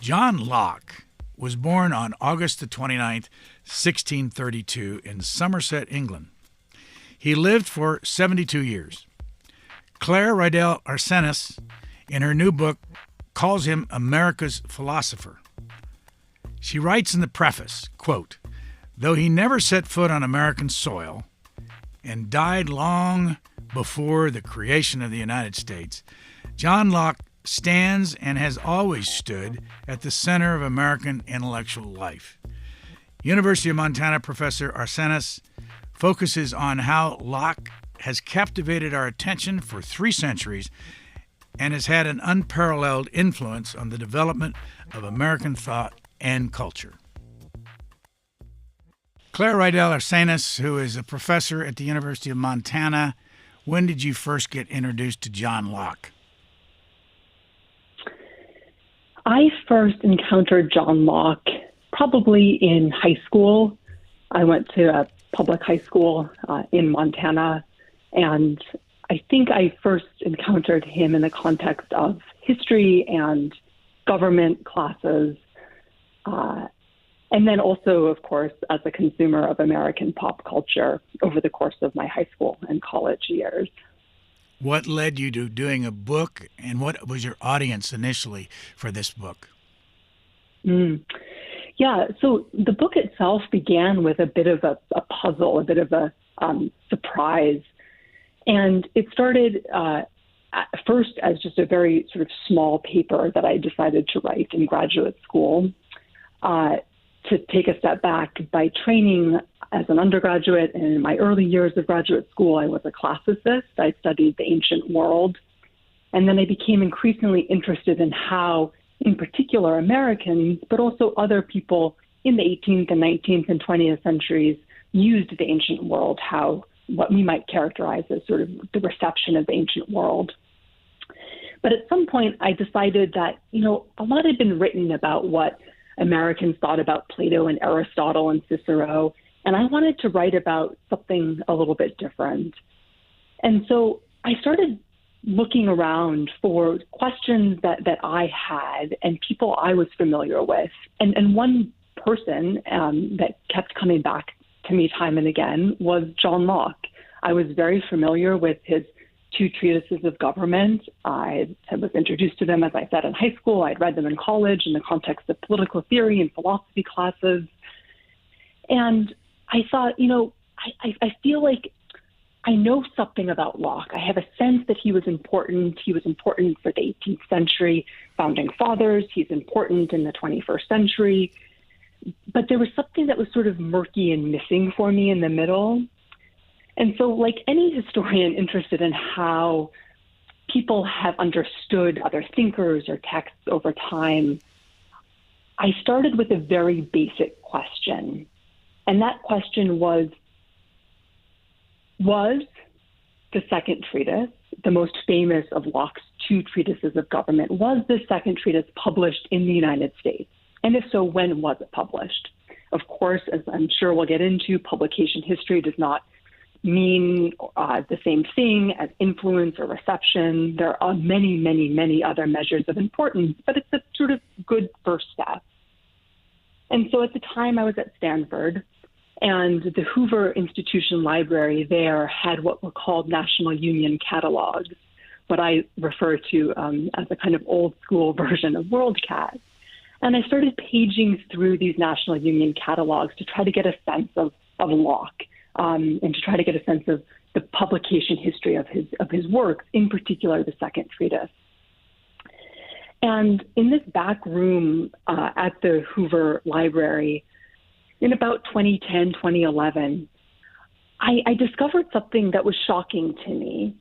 John Locke was born on August the 29th, 1632 in Sommerset, England. He lived for 72 years. Claire Arcenas, in her new book, calls him America's philosopher. She writes in the preface, quote, "Though he never set foot on American soil and died long before the creation of the United States, John Locke stands and has always stood at the center of American intellectual life." University of Montana professor Arcenas focuses on how Locke has captivated our attention for 3 centuries and has had an unparalleled influence on the development of American thought and culture. Claire Arcenas, who is a professor at the University of Montana, when did you first get introduced to John Locke? I first encountered John Locke probably in high school. I went to a public high school in Montana, and I think I first encountered him in the context of history and government classes, and then also, of course, as a consumer of American pop culture over the course of my high school and college years. What led you to doing a book, and what was your audience initially for this book? Yeah, so the book itself began with a bit of a puzzle, a bit of a surprise. And it started at first as just a very sort of small paper that I decided to write in graduate school. To take a step back, by training as an undergraduate and in my early years of graduate school, I was a classicist. I studied the ancient world. And then I became increasingly interested in how, in particular, Americans, but also other people in the 18th and 19th and 20th centuries used the ancient world, what we might characterize as sort of the reception of the ancient world. But at some point, I decided that, a lot had been written about what Americans thought about Plato and Aristotle and Cicero, and I wanted to write about something a little bit different. And so I started looking around for questions that I had and people I was familiar with. And one person that kept coming back to me time and again was John Locke. I was very familiar with his 2 treatises of government. I was introduced to them, as I said, in high school. I'd read them in college in the context of political theory and philosophy classes. And I thought, I feel like I know something about Locke. I have a sense that he was important. He was important for the 18th century founding fathers. He's important in the 21st century. But there was something that was sort of murky and missing for me in the middle. And so, like any historian interested in how people have understood other thinkers or texts over time, I started with a very basic question. And that question was the second treatise, the most famous of Locke's 2 treatises of government, was the second treatise published in the United States? And if so, when was it published? Of course, as I'm sure we'll get into, publication history does not mean the same thing as influence or reception. There are many, many, many other measures of importance, but it's a sort of good first step. And so at the time I was at Stanford, and the Hoover Institution Library there had what were called National Union catalogs, what I refer to as a kind of old school version of WorldCat. And I started paging through these National Union catalogs to try to get a sense of Locke, and to try to get a sense of the publication history of his work, in particular the second treatise. And in this back room at the Hoover Library, in about 2010, 2011, I discovered something that was shocking to me.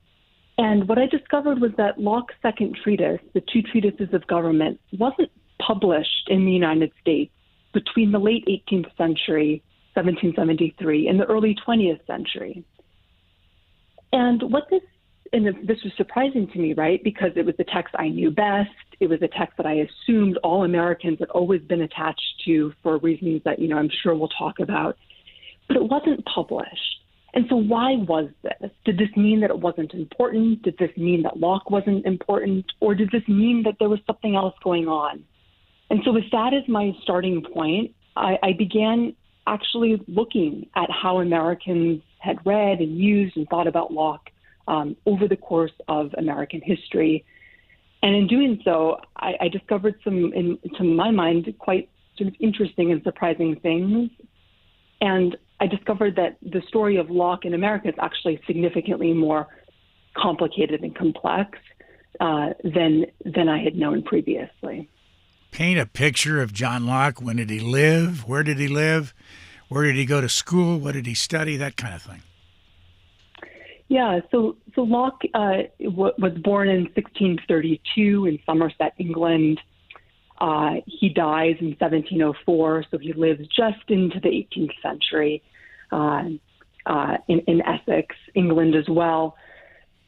And what I discovered was that Locke's second treatise, the 2 treatises of government, wasn't published in the United States between the late 18th century, 1773, and the early 20th century. And this was surprising to me, right? Because it was the text I knew best. It was a text that I assumed all Americans had always been attached to for reasons that, I'm sure we'll talk about. But it wasn't published. And so why was this? Did this mean that it wasn't important? Did this mean that Locke wasn't important? Or did this mean that there was something else going on? And so with that as my starting point, I began actually looking at how Americans had read and used and thought about Locke over the course of American history. And in doing so, I discovered some, to my mind, quite sort of interesting and surprising things. And I discovered that the story of Locke in America is actually significantly more complicated and complex than I had known previously. Paint a picture of John Locke. When did he live? Where did he live? Where did he go to school? What did he study? That kind of thing. Yeah, so Locke was born in 1632 in Sommerset, England. He dies in 1704, so he lives just into the 18th century in Essex, England as well.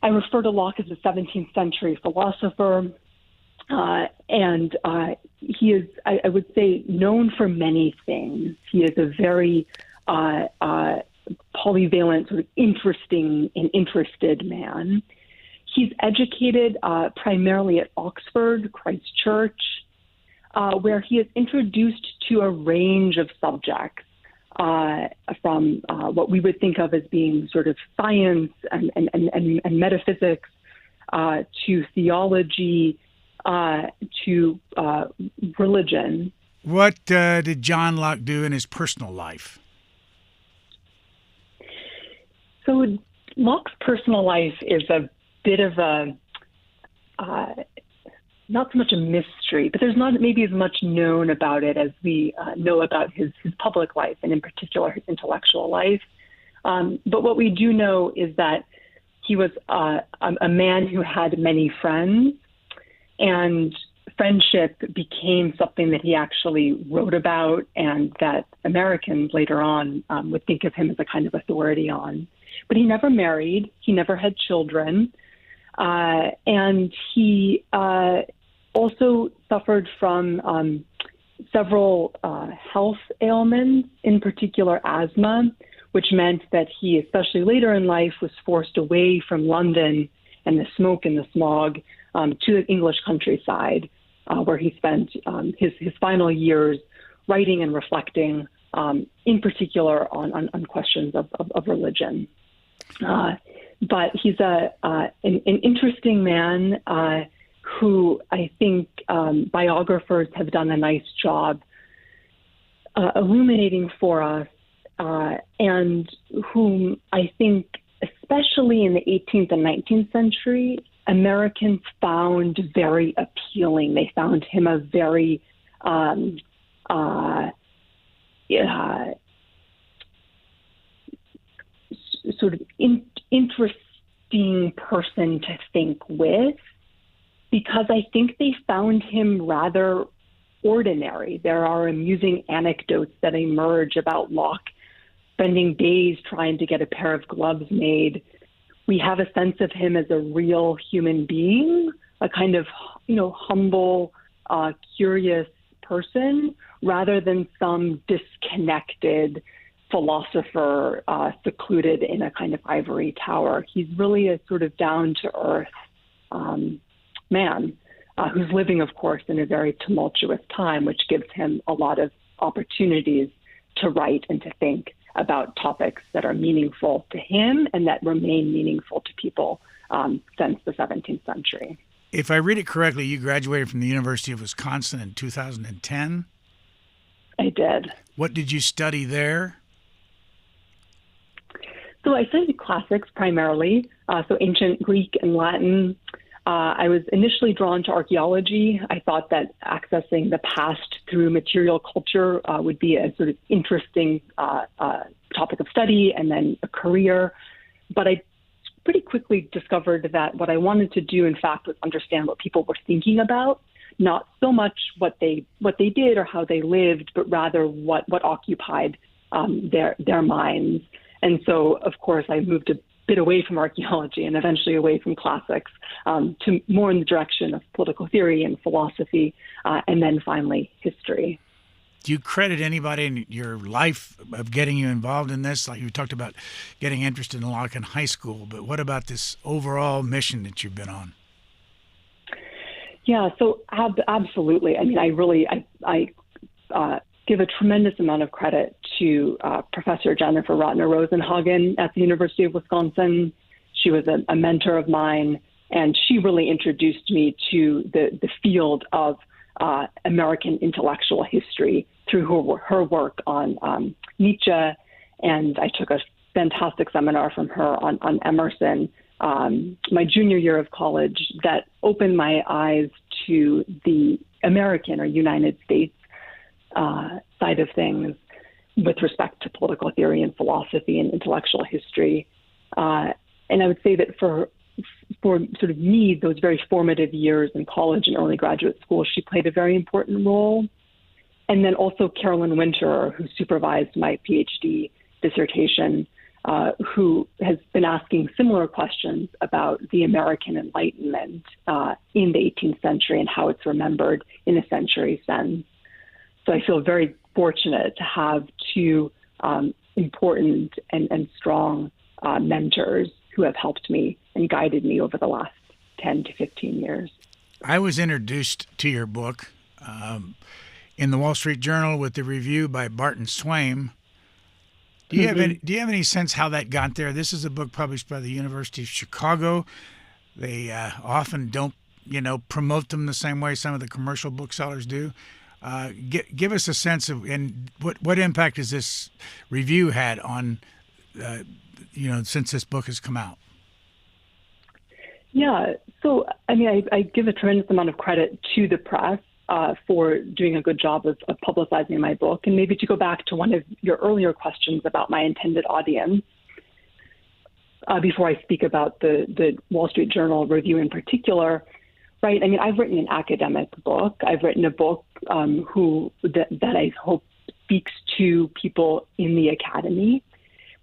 I refer to Locke as a 17th century philosopher, and he is, I would say, known for many things. He is a very polyvalent, sort of interesting and interested man. He's educated primarily at Oxford, Christ Church, where he is introduced to a range of subjects, from what we would think of as being sort of science and metaphysics, to theology, to religion. What did John Locke do in his personal life? So Locke's personal life is a bit of a, not so much a mystery, but there's not maybe as much known about it as we know about his public life, and in particular his intellectual life. But what we do know is that he was a man who had many friends, and friendship became something that he actually wrote about and that Americans later on would think of him as a kind of authority on. But he never married, he never had children, and he also suffered from several health ailments, in particular asthma, which meant that he, especially later in life, was forced away from London and the smoke and the smog to the English countryside, where he spent his final years writing and reflecting, in particular on questions of religion. But he's an interesting man who I think biographers have done a nice job illuminating for us, and whom I think, especially in the 18th and 19th century, Americans found very appealing. They found him a very sort of interesting person to think with, because I think they found him rather ordinary. There are amusing anecdotes that emerge about Locke spending days trying to get a pair of gloves made. We have a sense of him as a real human being, a kind of, humble, curious person, rather than some disconnected philosopher secluded in a kind of ivory tower. He's really a sort of down-to-earth man who's living, of course, in a very tumultuous time, which gives him a lot of opportunities to write and to think about topics that are meaningful to him and that remain meaningful to people since the 17th century. If I read it correctly, you graduated from the University of Wisconsin in 2010? I did. What did you study there? So I studied classics primarily, so ancient Greek and Latin. I was initially drawn to archaeology. I thought that accessing the past through material culture would be a sort of interesting topic of study and then a career. But I pretty quickly discovered that what I wanted to do, in fact, was understand what people were thinking about, not so much what they did or how they lived, but rather what occupied their minds. And so, of course, I moved a bit away from archaeology and eventually away from classics to more in the direction of political theory and philosophy, and then finally history. Do you credit anybody in your life of getting you involved in this? Like you talked about getting interested in Locke in high school, but what about this overall mission that you've been on? Yeah, so absolutely. I mean, I give a tremendous amount of credit to Professor Jennifer Rotner Rosenhagen at the University of Wisconsin. She was a mentor of mine, and she really introduced me to the field of American intellectual history through her work on Nietzsche, and I took a fantastic seminar from her on Emerson my junior year of college that opened my eyes to the American or United States side of things with respect to political theory and philosophy and intellectual history. And I would say that for sort of me, those very formative years in college and early graduate school, she played a very important role. And then also Carolyn Winter, who supervised my PhD dissertation, who has been asking similar questions about the American Enlightenment in the 18th century and how it's remembered in a century since. So I feel very fortunate to have two important and strong mentors who have helped me and guided me over the last 10 to 15 years. I was introduced to your book in the Wall Street Journal with the review by Barton Swaim. Do you have any sense how that got there? This is a book published by the University of Chicago. They often don't, promote them the same way some of the commercial booksellers do. Give us a sense of, and what impact has this review had on, since this book has come out? Yeah, so I mean, I give a tremendous amount of credit to the press for doing a good job of publicizing my book. And maybe to go back to one of your earlier questions about my intended audience, before I speak about the Wall Street Journal review in particular, right? I mean, I've written an academic book. I've written a book that I hope speaks to people in the academy.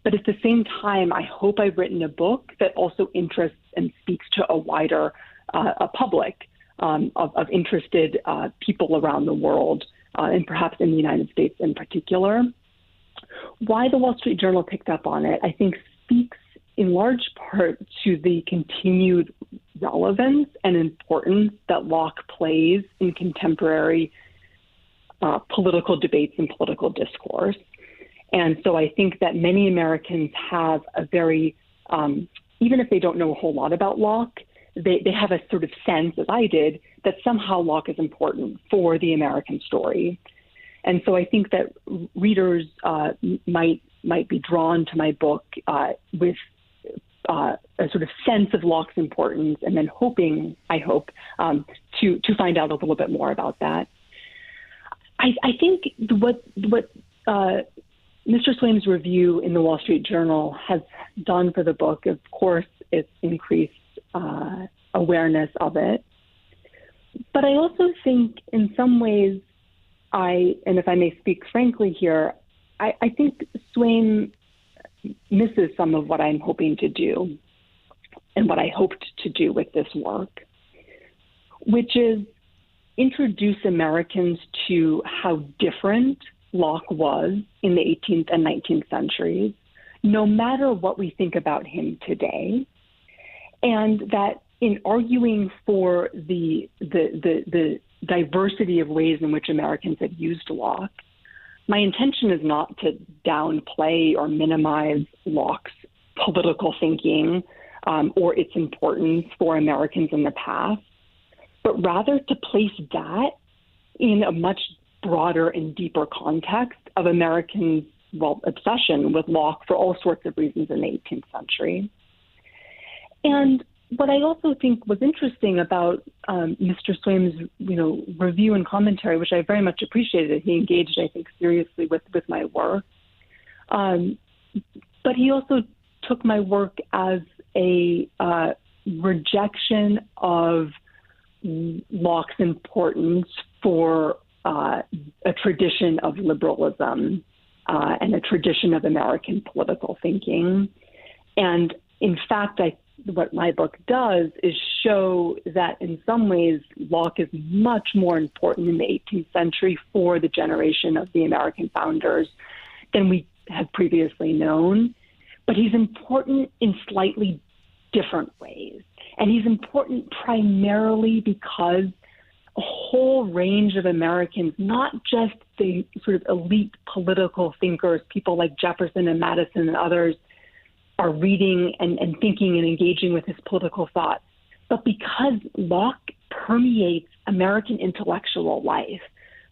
But at the same time, I hope I've written a book that also interests and speaks to a wider public of interested people around the world, and perhaps in the United States in particular. Why the Wall Street Journal picked up on it, I think, speaks in large part to the continued relevance and importance that Locke plays in contemporary political debates and political discourse. And so I think that many Americans have a very, even if they don't know a whole lot about Locke, they have a sort of sense, as I did, that somehow Locke is important for the American story. And so I think that readers might be drawn to my book with a sort of sense of Locke's importance, and then hoping, I hope, to find out a little bit more about that. I think what Mr. Swaim's review in the Wall Street Journal has done for the book, of course, it's increased awareness of it. But I also think in some ways, and if I may speak frankly here, I think Swaim misses some of what I'm hoping to do and what I hoped to do with this work, which is introduce Americans to how different Locke was in the 18th and 19th centuries, no matter what we think about him today, and that in arguing for the diversity of ways in which Americans have used Locke, my intention is not to downplay or minimize Locke's political thinking or its importance for Americans in the past, but rather to place that in a much broader and deeper context of Americans' obsession with Locke for all sorts of reasons in the 18th century. And what I also think was interesting about Mr. Swaim's, review and commentary, which I very much appreciated, he engaged, I think, seriously with my work. But he also took my work as a rejection of Locke's importance for a tradition of liberalism and a tradition of American political thinking. And in fact, what my book does is show that in some ways Locke is much more important in the 18th century for the generation of the American founders than we have previously known. But he's important in slightly different ways. And he's important primarily because whole range of Americans, not just the sort of elite political thinkers, people like Jefferson and Madison and others, are reading and thinking and engaging with his political thought, but because Locke permeates American intellectual life.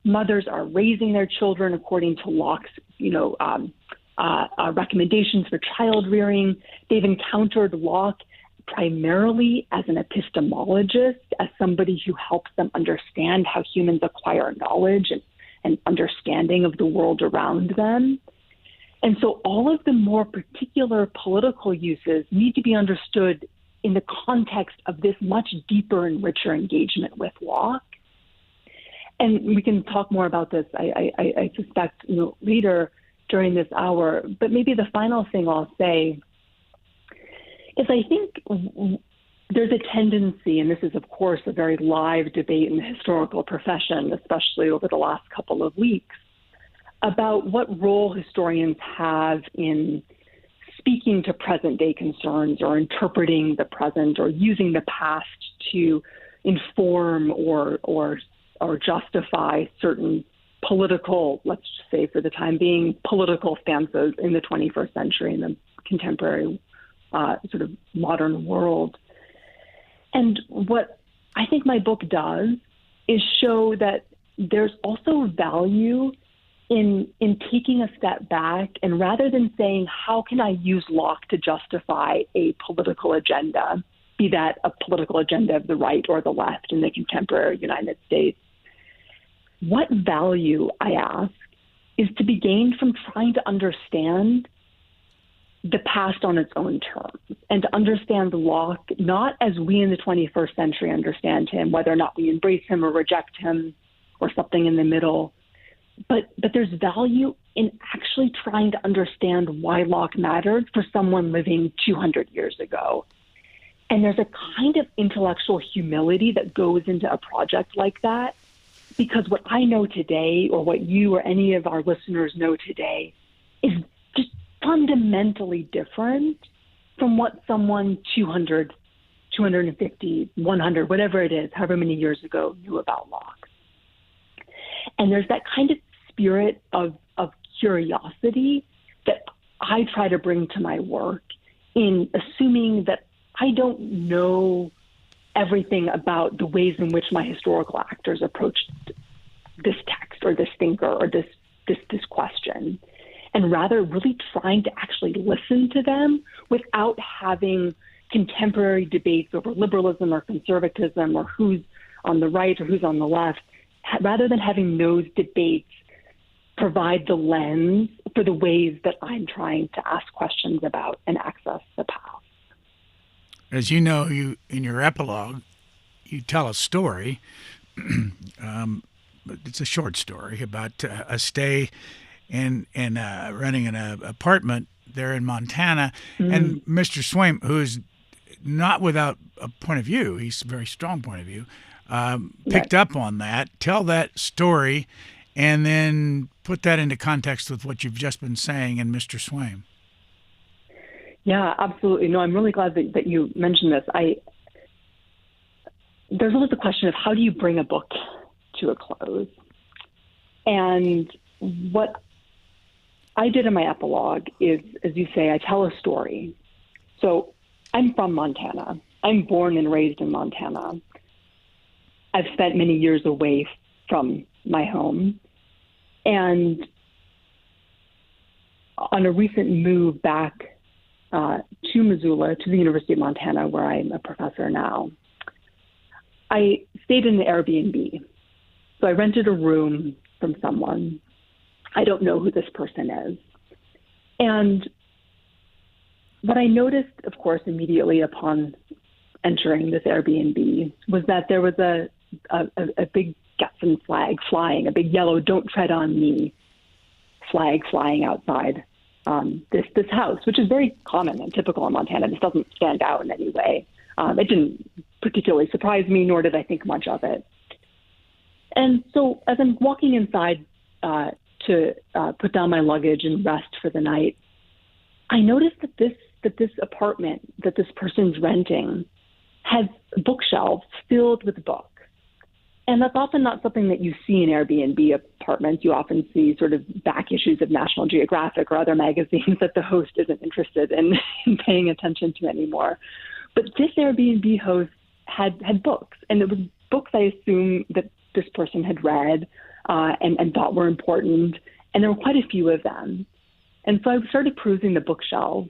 Mothers are raising their children according to Locke's, recommendations for child rearing. They've encountered Locke primarily as an epistemologist, as somebody who helps them understand how humans acquire knowledge and understanding of the world around them. And so all of the more particular political uses need to be understood in the context of this much deeper and richer engagement with Locke. And we can talk more about this, I suspect, later during this hour. But maybe the final thing I'll say is I think there's a tendency, and this is, of course, a very live debate in the historical profession, especially over the last couple of weeks, about what role historians have in speaking to present-day concerns or interpreting the present or using the past to inform or justify certain political, let's just say for the time being, political stances in the 21st century in the contemporary sort of modern world. And what I think my book does is show that there's also value in taking a step back, and rather than saying, how can I use Locke to justify a political agenda, be that a political agenda of the right or the left in the contemporary United States, what value, I ask, is to be gained from trying to understand the past on its own terms and to understand Locke not as we in the 21st century understand him, whether or not we embrace him or reject him or something in the middle, but there's value in actually trying to understand why Locke mattered for someone living 200 years ago. And there's a kind of intellectual humility that goes into a project like that, because what I know today, or what you or any of our listeners know today, is just fundamentally different from what someone 200, 250, 100, whatever it is, however many years ago, knew about Locke. And there's that kind of spirit of curiosity that I try to bring to my work, in assuming that I don't know everything about the ways in which my historical actors approached this text or this thinker or this question, and rather really trying to actually listen to them without having contemporary debates over liberalism or conservatism or who's on the right or who's on the left. Rather than having those debates provide the lens for the ways that I'm trying to ask questions about and access the past. As you know, you in your epilogue, you tell a story. It's a short story about a stay in renting an apartment there in Montana. And Mr. Swaim, who is not without a point of view, he's a very strong point of view, picked up on that. Tell that story, and then put that into context with what you've just been saying in Mr. Swaim. Yeah, absolutely. No, I'm really glad that you mentioned this. There's always the question of how do you bring a book to a close? And what I did in my epilogue is, as you say, I tell a story. So I'm from Montana. I'm born and raised in Montana. I've spent many years away from my home. And on a recent move back to Missoula, to the University of Montana, where I'm a professor now, I stayed in the Airbnb. So I rented a room from someone. I don't know who this person is. And what I noticed, of course, immediately upon entering this Airbnb was that there was a big Gadsden flag flying, a big yellow "Don't Tread on Me" flag flying outside this house, which is very common and typical in Montana. This doesn't stand out in any way. It didn't particularly surprise me, nor did I think much of it. And so as I'm walking inside to put down my luggage and rest for the night, I noticed that this apartment that this person's renting has bookshelves filled with books. And that's often not something that you see in Airbnb apartments. You often see sort of back issues of National Geographic or other magazines that the host isn't interested in paying attention to anymore. But this Airbnb host had books, and it was books I assume that this person had read and thought were important, and there were quite a few of them. And so I started perusing the bookshelves,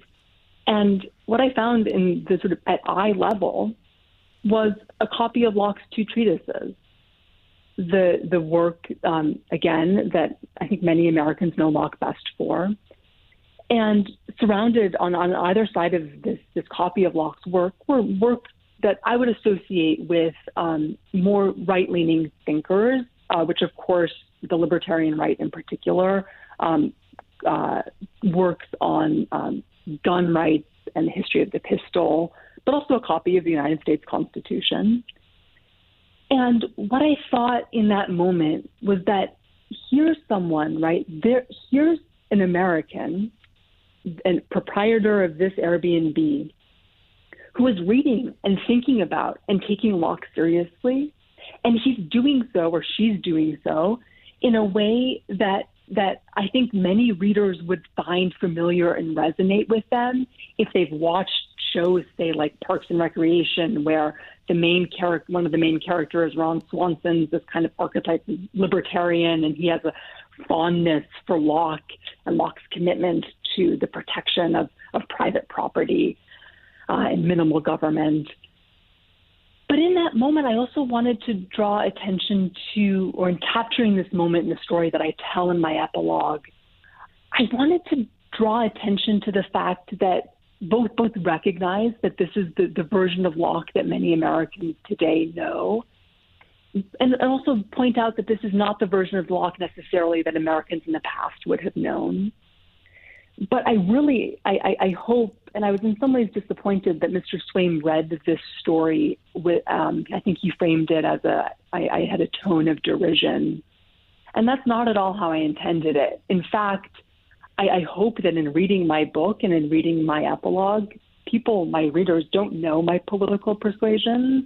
and what I found in the sort of at eye level was a copy of Locke's two treatises. The work, again, that I think many Americans know Locke best for. And surrounded on either side of this copy of Locke's work were works that I would associate with more right-leaning thinkers, which, of course, the libertarian right in particular, works on gun rights and the history of the pistol, but also a copy of the United States Constitution. And what I thought in that moment was that here's someone, right? Here's an American, and proprietor of this Airbnb, who is reading and thinking about and taking Locke seriously. And he's doing so, or she's doing so, in a way that I think many readers would find familiar and resonate with them if they've watched shows, say, like Parks and Recreation, where one of the main characters, Ron Swanson's this kind of archetype libertarian, and he has a fondness for Locke and Locke's commitment to the protection of private property and minimal government. But in that moment, I also wanted to draw attention to, or in capturing this moment in the story that I tell in my epilogue, I wanted to draw attention to the fact that both recognize that this is the version of Locke that many Americans today know, and also point out that this is not the version of Locke necessarily that Americans in the past would have known. But I hope, and I was in some ways disappointed that Mr. Swaim read this story with, I think he framed it as I had a tone of derision. And that's not at all how I intended it. In fact, I hope that in reading my book and in reading my epilogue, my readers don't know my political persuasions,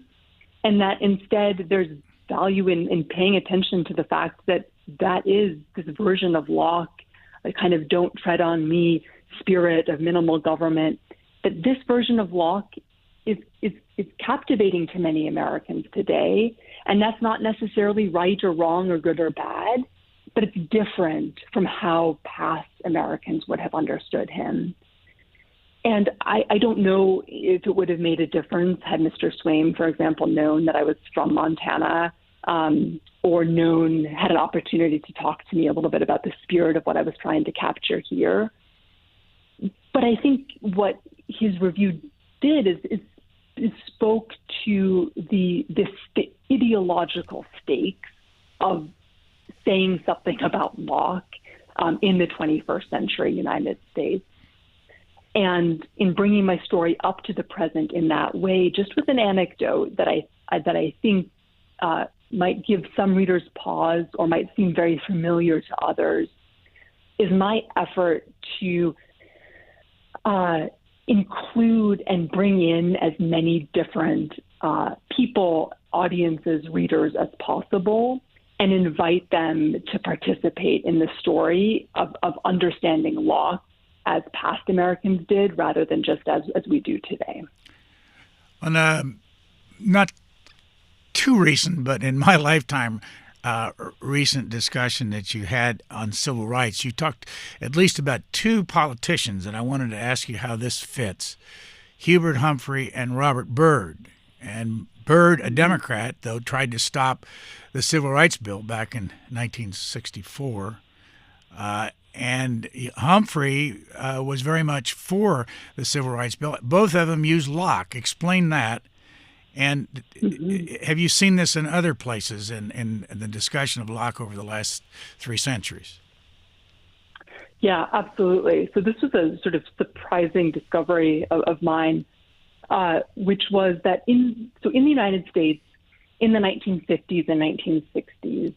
and that instead there's value in paying attention to the fact that is this version of Locke, a kind of don't tread on me spirit of minimal government, that this version of Locke is captivating to many Americans today. And that's not necessarily right or wrong or good or bad, but it's different from how past Americans would have understood him. And I don't know if it would have made a difference had Mr. Swaim, for example, known that I was from Montana, or had an opportunity to talk to me a little bit about the spirit of what I was trying to capture here. But I think what his review did is spoke to the ideological stakes of saying something about Locke in the 21st century United States. And in bringing my story up to the present in that way, just with an anecdote that I think might give some readers pause or might seem very familiar to others, is my effort to include and bring in as many different people, audiences, readers as possible, and invite them to participate in the story of understanding Locke as past Americans did, rather than just as we do today. On not too recent, but in my lifetime, recent discussion that you had on civil rights, you talked at least about two politicians, and I wanted to ask you how this fits. Hubert Humphrey and Robert Byrd. And Byrd, a Democrat, though, tried to stop the Civil Rights Bill back in 1964. And Humphrey was very much for the Civil Rights Bill. Both of them used Locke. Explain that. And have you seen this in other places in the discussion of Locke over the last 3 centuries? Yeah, absolutely. So this was a sort of surprising discovery of mine, which was that in the United States in the 1950s and 1960s,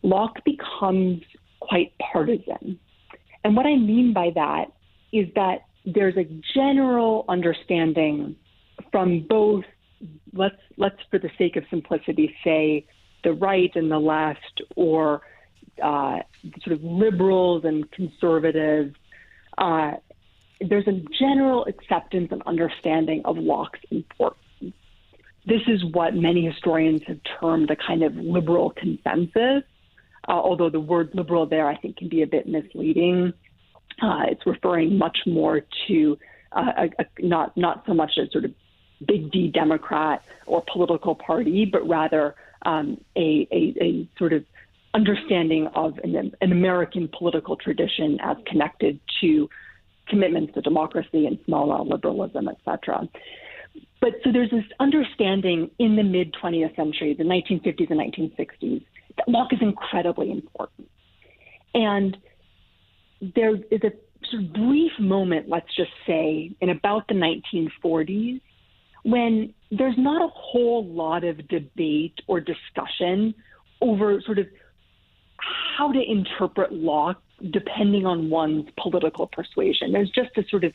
Locke becomes quite partisan. And what I mean by that is that there's a general understanding from both, let's for the sake of simplicity say, the right and the left, or sort of liberals and conservatives, there's a general acceptance and understanding of Locke's importance. This is what many historians have termed a kind of liberal consensus, although the word liberal there I think can be a bit misleading. It's referring much more to not so much a sort of big D Democrat or political party, but rather a sort of understanding of an American political tradition as connected to commitments to democracy and small L liberalism, et cetera. But so there's this understanding in the mid-20th century, the 1950s and 1960s, that Locke is incredibly important. And there is a sort of brief moment, let's just say, in about the 1940s, when there's not a whole lot of debate or discussion over sort of how to interpret Locke depending on one's political persuasion. There's just a sort of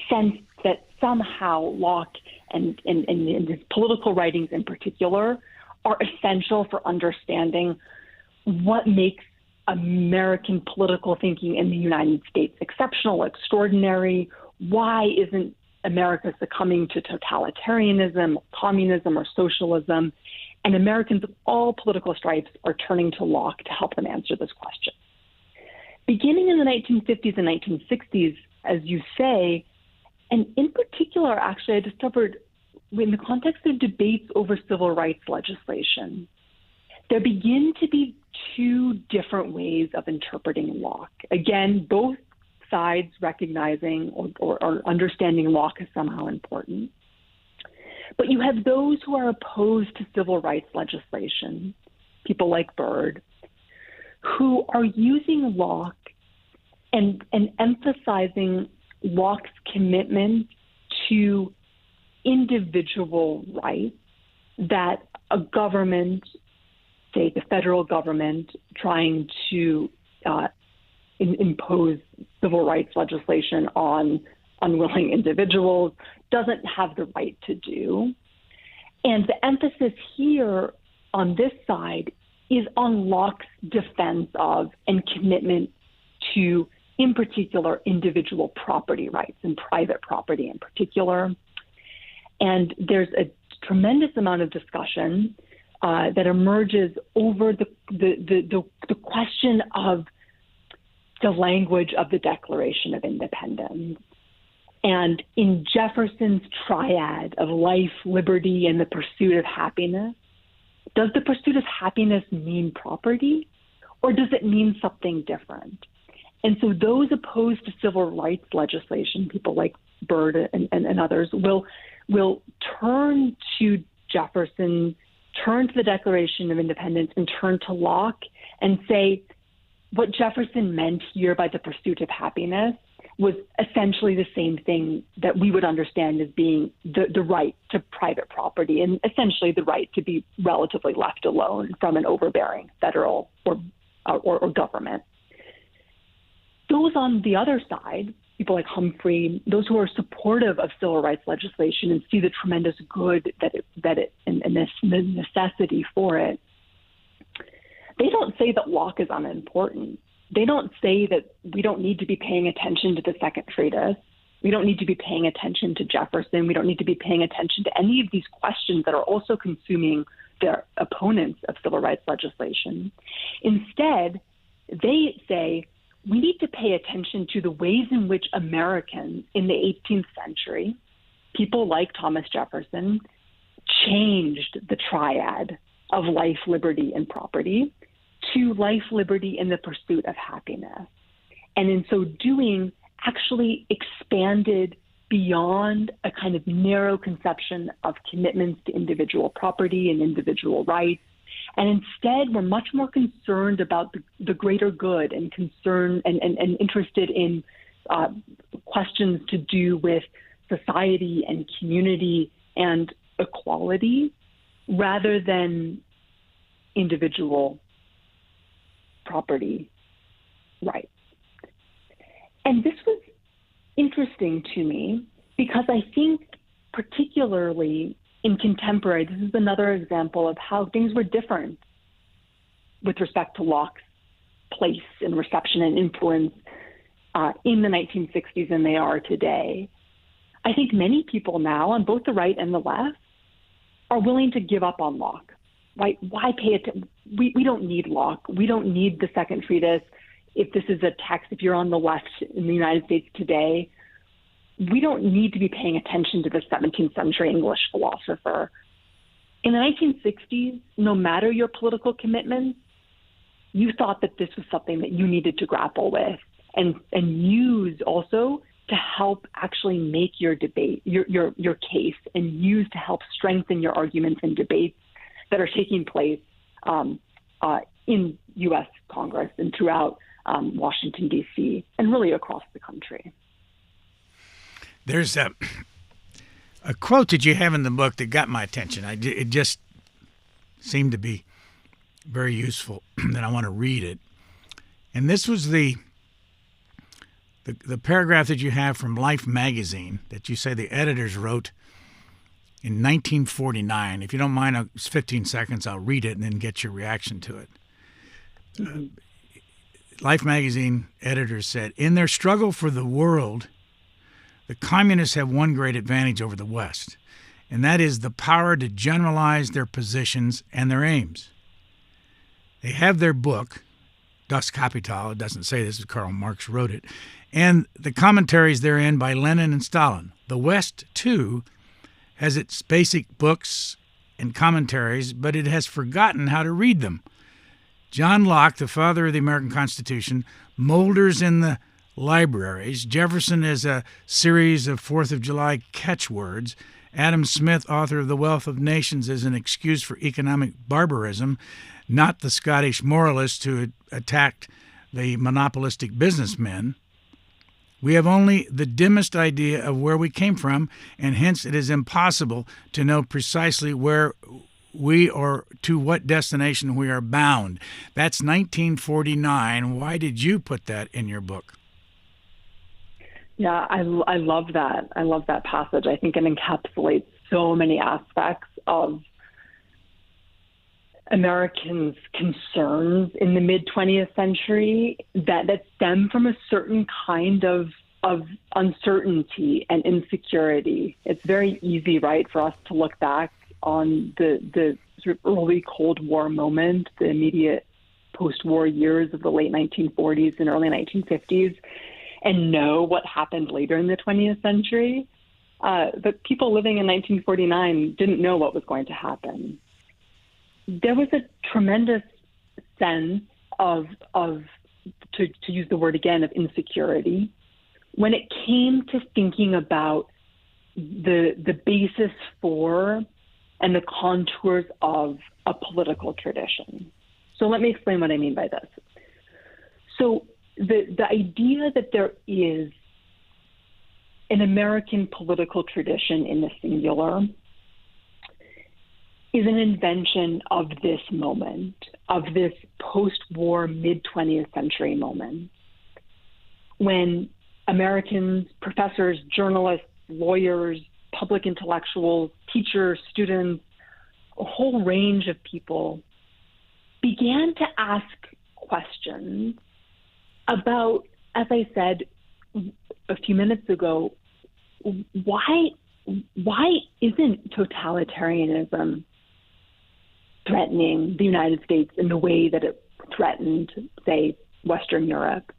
sense that somehow Locke and his political writings in particular are essential for understanding what makes American political thinking in the United States exceptional, extraordinary. Why isn't America succumbing to totalitarianism, communism, or socialism? And Americans of all political stripes are turning to Locke to help them answer this question. Beginning in the 1950s and 1960s, as you say, and in particular, actually, I discovered in the context of debates over civil rights legislation, there begin to be two different ways of interpreting Locke. Again, both sides recognizing or understanding Locke as somehow important. But you have those who are opposed to civil rights legislation, people like Byrd, who are using Locke and emphasizing Locke's commitment to individual rights that a government, say the federal government, trying to impose civil rights legislation on unwilling individuals doesn't have the right to do. And the emphasis here on this side is on Locke's defense of and commitment to, in particular, individual property rights and private property in particular. And there's a tremendous amount of discussion that emerges over the question of the language of the Declaration of Independence. And in Jefferson's triad of life, liberty, and the pursuit of happiness, does the pursuit of happiness mean property, or does it mean something different? And so those opposed to civil rights legislation, people like Byrd and others, will turn to Jefferson, turn to the Declaration of Independence, and turn to Locke and say what Jefferson meant here by the pursuit of happiness was essentially the same thing that we would understand as being the right to private property and essentially the right to be relatively left alone from an overbearing federal or government. Those on the other side, people like Humphrey, those who are supportive of civil rights legislation and see the tremendous good that it and the necessity for it, they don't say that Locke is unimportant. They don't say that we don't need to be paying attention to the Second Treatise. We don't need to be paying attention to Jefferson. We don't need to be paying attention to any of these questions that are also consuming their opponents of civil rights legislation. Instead, they say we need to pay attention to the ways in which Americans in the 18th century, people like Thomas Jefferson, changed the triad of life, liberty, and property to life, liberty, and the pursuit of happiness. And in so doing, actually expanded beyond a kind of narrow conception of commitments to individual property and individual rights. And instead, we're much more concerned about the greater good and concerned and interested in questions to do with society and community and equality rather than individual property rights. And this was interesting to me because I think particularly in contemporary, this is another example of how things were different with respect to Locke's place and reception and influence in the 1960s than they are today. I think many people now on both the right and the left are willing to give up on Locke. Right? Why pay attention? We don't need Locke. We don't need the second treatise. If this is a text, if you're on the left in the United States today, we don't need to be paying attention to the 17th century English philosopher. In the 1960s, no matter your political commitments, you thought that this was something that you needed to grapple with and use also to help actually make your debate, your case, and use to help strengthen your arguments and debates that are taking place in U.S. Congress and throughout Washington, D.C., and really across the country. There's a quote that you have in the book that got my attention. It just seemed to be very useful, and I want to read it. And this was the paragraph that you have from Life magazine that you say the editors wrote in 1949. If you don't mind, it's 15 seconds. I'll read it and then get your reaction to it. Mm-hmm. Life magazine editors said, in their struggle for the world, the communists have one great advantage over the West, and that is the power to generalize their positions and their aims. They have their book, Das Kapital, it doesn't say this, Karl Marx wrote it, and the commentaries therein by Lenin and Stalin. The West, too, has its basic books and commentaries, but it has forgotten how to read them. John Locke, the father of the American Constitution, moulders in the libraries. Jefferson is a series of 4th of July catchwords. Adam Smith, author of The Wealth of Nations, is an excuse for economic barbarism, not the Scottish moralist who attacked the monopolistic businessmen. We have only the dimmest idea of where we came from, and hence it is impossible to know precisely where we or to what destination we are bound. That's 1949. Why did you put that in your book? Yeah, I love that. I love that passage. I think it encapsulates so many aspects of Americans' concerns in the mid-20th century that stem from a certain kind of uncertainty and insecurity. It's very easy, right, for us to look back on the sort of early Cold War moment, the immediate post-war years of the late 1940s and early 1950s, and know what happened later in the 20th century. But people living in 1949 didn't know what was going to happen. There was a tremendous sense of to use the word again, of insecurity when it came to thinking about the basis for and the contours of a political tradition. So let me explain what I mean by this. So the idea that there is an American political tradition in the singular is an invention of this moment, of this post-war mid-20th century moment, when Americans, professors, journalists, lawyers, public intellectuals, teachers, students, a whole range of people began to ask questions about, as I said a few minutes ago, why isn't totalitarianism threatening the United States in the way that it threatened, say, Western Europe?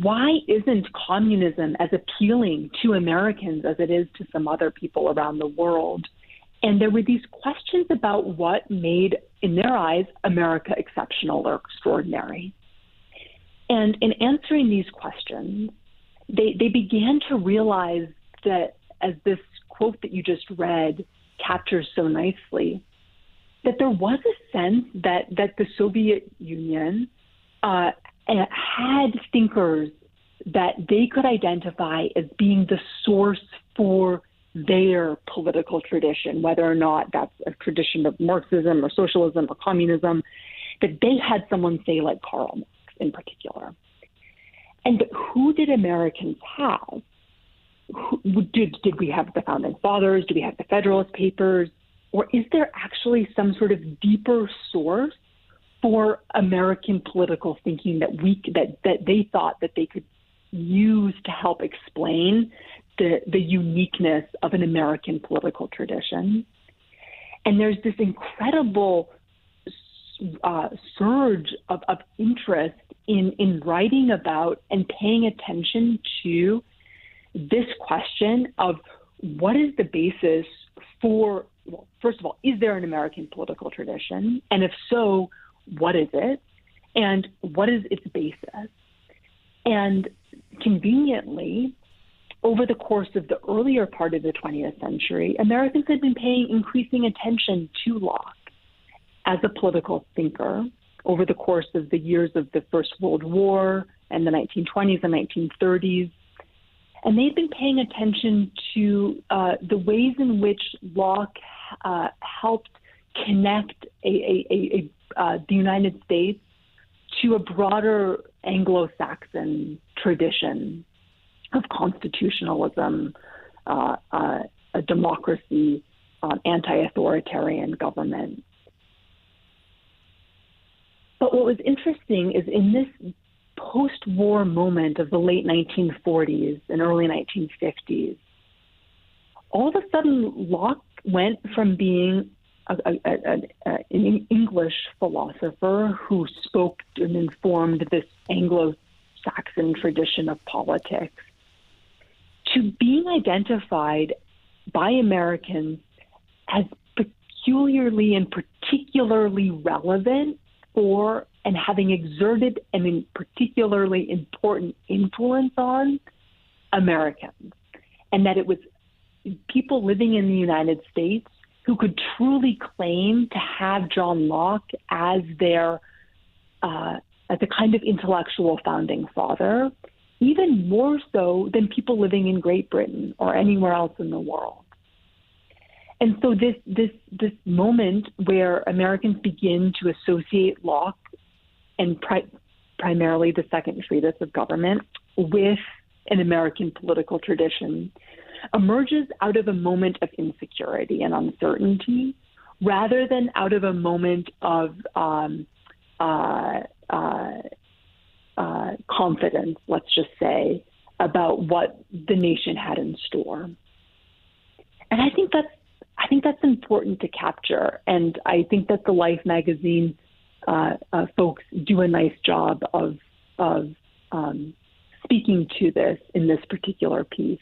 Why isn't communism as appealing to Americans as it is to some other people around the world? And there were these questions about what made, in their eyes, America exceptional or extraordinary. And in answering these questions, they began to realize that, as this quote that you just read captures so nicely, that there was a sense that the Soviet Union had thinkers that they could identify as being the source for their political tradition, whether or not that's a tradition of Marxism or socialism or communism, that they had someone, say, like Karl Marx in particular. And who did Americans have? did we have the Founding Fathers? Do we have the Federalist Papers? Or is there actually some sort of deeper source for American political thinking that they thought that they could use to help explain the uniqueness of an American political tradition? And there's this incredible surge of interest in writing about and paying attention to this question of what is the basis for, well, first of all, is there an American political tradition? And if so, what is it? And what is its basis? And conveniently, over the course of the earlier part of the 20th century, Americans had been paying increasing attention to Locke as a political thinker over the course of the years of the First World War and the 1920s and 1930s. And they've been paying attention to the ways in which Locke helped connect the United States to a broader Anglo-Saxon tradition of constitutionalism, a democracy, anti-authoritarian government. But what was interesting is in this post-war moment of the late 1940s and early 1950s, all of a sudden Locke went from being an English philosopher who spoke and informed this Anglo-Saxon tradition of politics to being identified by Americans as peculiarly and particularly relevant for and having exerted an particularly important influence on Americans. And that it was people living in the United States who could truly claim to have John Locke as their as a kind of intellectual founding father, even more so than people living in Great Britain or anywhere else in the world. And so this moment where Americans begin to associate Locke and primarily the Second Treatise of Government with an American political tradition emerges out of a moment of insecurity and uncertainty rather than out of a moment of confidence, let's just say, about what the nation had in store. And I think that's important to capture. And I think that the Life magazine folks do a nice job of speaking to this in this particular piece.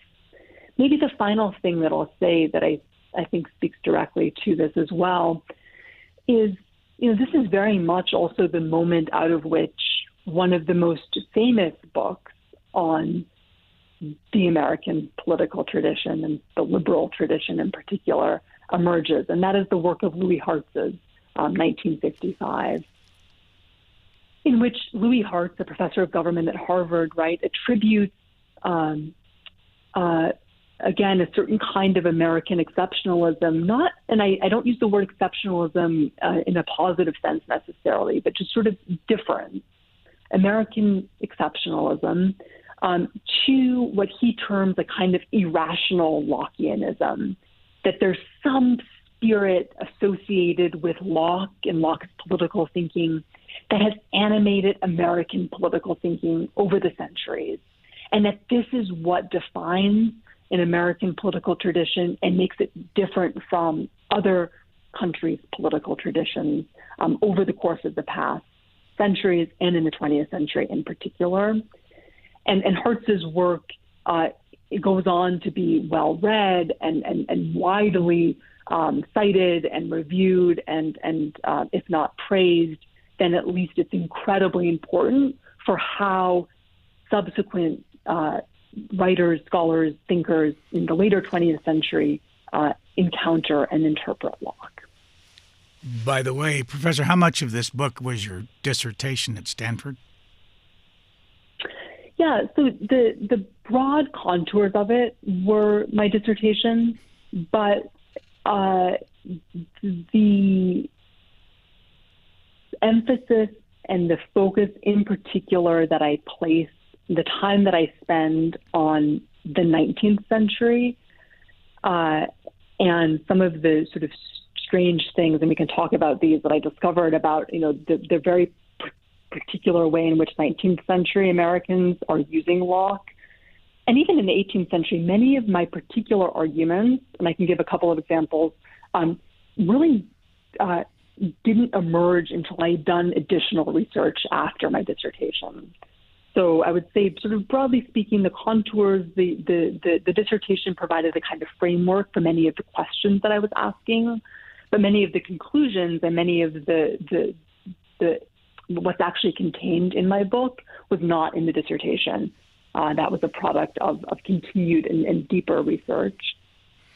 Maybe the final thing that I'll say that I think speaks directly to this as well is, this is very much also the moment out of which one of the most famous books on the American political tradition and the liberal tradition in particular emerges, and that is the work of Louis Hartz's 1955, in which Louis Hartz, a professor of government at Harvard, attributes again, a certain kind of American exceptionalism, I don't use the word exceptionalism in a positive sense necessarily, but just sort of different, American exceptionalism to what he terms a kind of irrational Lockeanism, that there's some spirit associated with Locke and Locke's political thinking that has animated American political thinking over the centuries, and that this is what defines an American political tradition and makes it different from other countries' political traditions over the course of the past centuries and in the 20th century in particular. And Hartz's work it goes on to be well read and widely cited and reviewed and if not praised, then at least it's incredibly important for how subsequent writers, scholars, thinkers in the later 20th century encounter and interpret Locke. By the way, Professor, how much of this book was your dissertation at Stanford? Yeah, so the broad contours of it were my dissertation, but the emphasis and the focus in particular that I place, the time that I spend on the 19th century and some of the sort of strange things, and we can talk about these, that I discovered about, the very particular way in which 19th century Americans are using Locke. And even in the 18th century, many of my particular arguments, and I can give a couple of examples, really didn't emerge until I had done additional research after my dissertation. So I would say, sort of broadly speaking, the contours, the dissertation provided a kind of framework for many of the questions that I was asking, but many of the conclusions and many of the what's actually contained in my book was not in the dissertation. That was a product of continued and deeper research.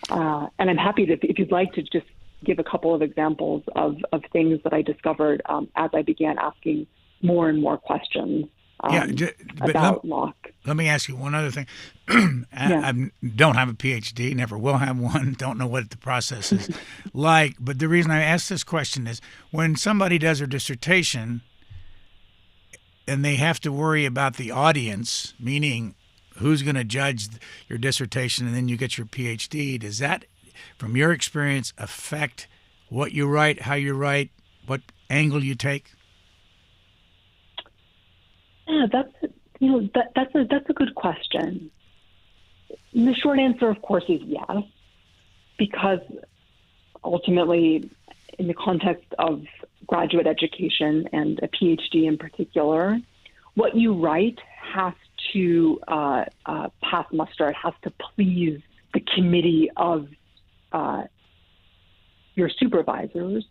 And I'm happy to, if you'd like, to just give a couple of examples of things that I discovered as I began asking more and more questions about Locke. Let me ask you one other thing. I don't have a PhD, never will have one, don't know what the process is like. But the reason I ask this question is when somebody does their dissertation and they have to worry about the audience, meaning who's going to judge your dissertation and then you get your PhD, does that, from your experience, affect what you write, how you write, what angle you take? Yeah, that's a good question. And the short answer, of course, is yes, because ultimately, in the context of graduate education and a PhD in particular, what you write has to pass muster. It has to please the committee of your supervisors,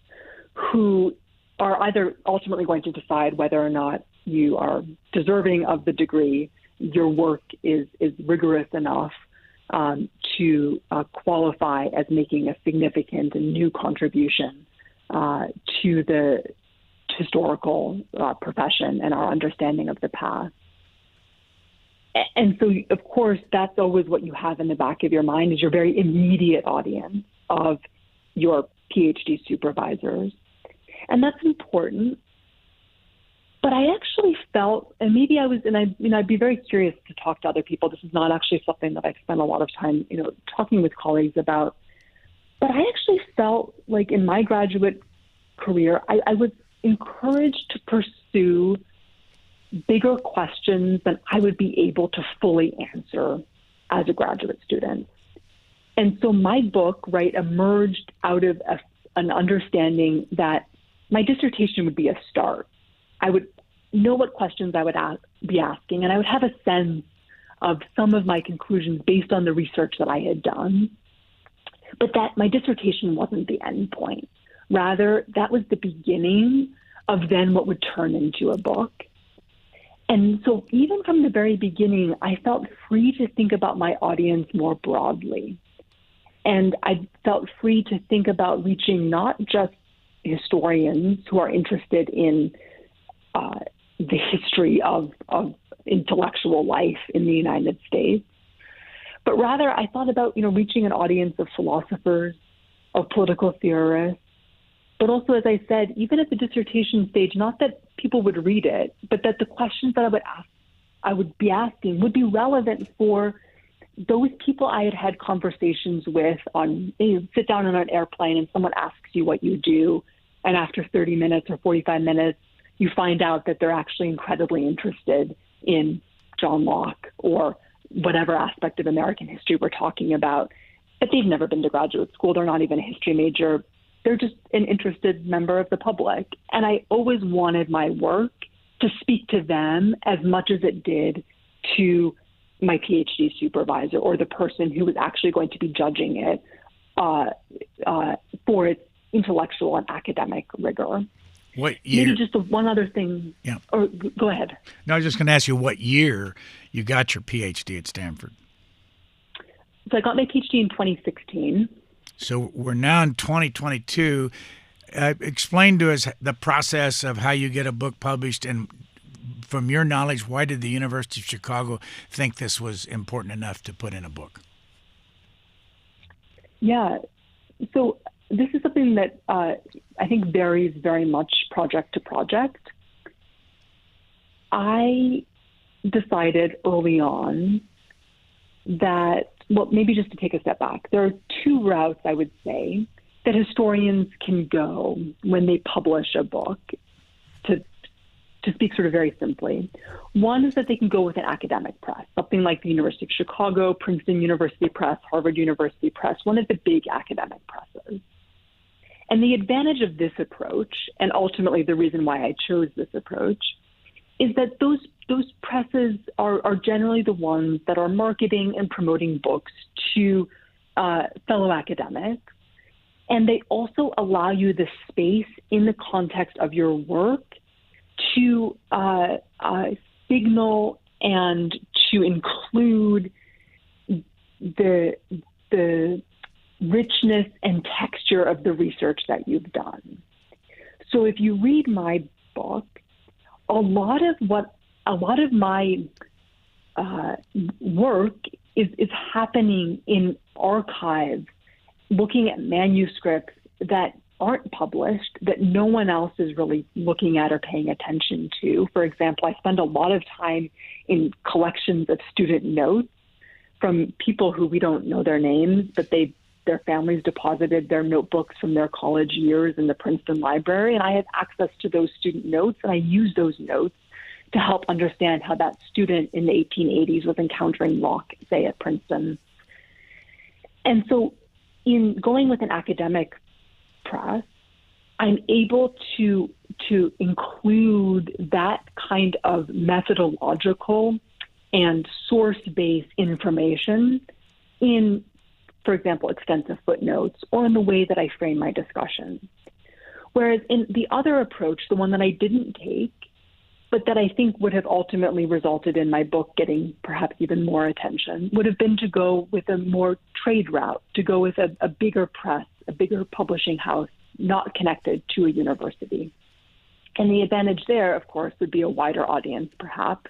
who are either ultimately going to decide whether or not you are deserving of the degree, your work is rigorous enough to qualify as making a significant and new contribution to the historical profession and our understanding of the past. And so, of course, that's always what you have in the back of your mind, is your very immediate audience of your PhD supervisors. And that's important. But I actually felt, and maybe I was, and I'd be very curious to talk to other people. This is not actually something that I've spent a lot of time, talking with colleagues about. But I actually felt like in my graduate career, I was encouraged to pursue bigger questions than I would be able to fully answer as a graduate student. And so my book, emerged out of an understanding that my dissertation would be a start. I would know what questions I would be asking, and I would have a sense of some of my conclusions based on the research that I had done. But that my dissertation wasn't the end point. Rather, that was the beginning of then what would turn into a book. And so even from the very beginning, I felt free to think about my audience more broadly. And I felt free to think about reaching not just historians who are interested in the history of intellectual life in the United States, but rather I thought about, reaching an audience of philosophers, of political theorists, but also, as I said, even at the dissertation stage, not that people would read it, but that the questions that I would be asking would be relevant for those people I had conversations with sit down on an airplane and someone asks you what you do. And after 30 minutes or 45 minutes, you find out that they're actually incredibly interested in John Locke or whatever aspect of American history we're talking about. But they've never been to graduate school. They're not even a history major. They're just an interested member of the public. And I always wanted my work to speak to them as much as it did to my PhD supervisor or the person who was actually going to be judging it for its intellectual and academic rigor. What year? Maybe just one other thing. Yeah. Or go ahead. No, I was just going to ask you what year you got your PhD at Stanford. So I got my PhD in 2016. So we're now in 2022. Explain to us the process of how you get a book published, and from your knowledge, why did the University of Chicago think this was important enough to put in a book? Yeah. So this is something that I think varies very much project to project. I decided early on that, well, maybe just to take a step back, there are two routes, I would say, that historians can go when they publish a book, to speak sort of very simply. One is that they can go with an academic press, something like the University of Chicago, Princeton University Press, Harvard University Press, one of the big academic presses. And the advantage of this approach, and ultimately the reason why I chose this approach, is that those presses are generally the ones that are marketing and promoting books to fellow academics. And they also allow you the space in the context of your work to signal and to include the richness and texture of the research that you've done. So if you read my book, a lot of my work is happening in archives, looking at manuscripts that aren't published, that no one else is really looking at or paying attention to. For example, I spend a lot of time in collections of student notes from people who we don't know their names, but their families deposited their notebooks from their college years in the Princeton Library, and I have access to those student notes, and I use those notes to help understand how that student in the 1880s was encountering Locke, say, at Princeton. And so in going with an academic press, I'm able to include that kind of methodological and source-based information in, for example, extensive footnotes or in the way that I frame my discussion. Whereas in the other approach, the one that I didn't take, but that I think would have ultimately resulted in my book getting perhaps even more attention, would have been to go with a more trade route, to go with a bigger press, a bigger publishing house, not connected to a university. And the advantage there, of course, would be a wider audience, perhaps.